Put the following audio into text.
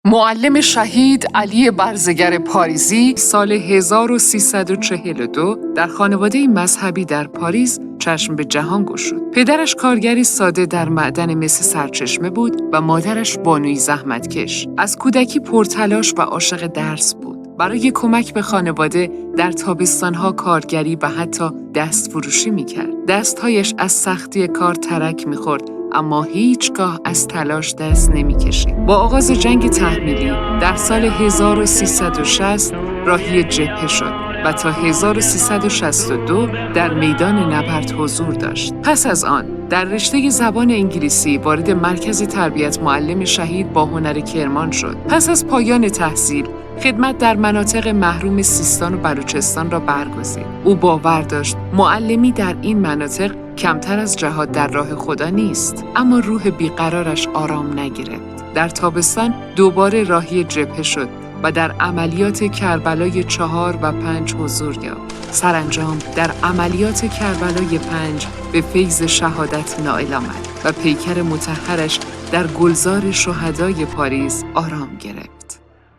معلم شهید علی برزگر پاریزی سال 1342 در خانواده مذهبی در پاریس چشم به جهان گشود. پدرش کارگری ساده در معدن مس سرچشمه بود و مادرش بانوی زحمتکش. از کودکی پرتلاش و عاشق درس بود. برای کمک به خانواده در تابستانها کارگری و حتی دستفروشی می‌کرد. دستهایش از سختی کار ترک می‌خورد، اما هیچگاه از تلاش دست نمی‌کشید. با آغاز جنگ تحمیلی در سال 1360 راهی جبهه شد و تا 1362 در میدان نبرد حضور داشت. پس از آن در رشته زبان انگلیسی وارد مرکز تربیت معلم شهید با هنر کرمان شد. پس از پایان تحصیل خدمت در مناطق محروم سیستان و بلوچستان را برگزید. او باور داشت معلمی در این مناطق کمتر از جهاد در راه خدا نیست، اما روح بیقرارش آرام نگرفت. در تابستان دوباره راهی جبهه شد و در عملیات کربلای 4 و 5 حضور یافت. سرانجام در عملیات کربلای 5 به فیض شهادت نائل آمد و پیکر مطهرش در گلزار شهدای پاریس آرام گرفت.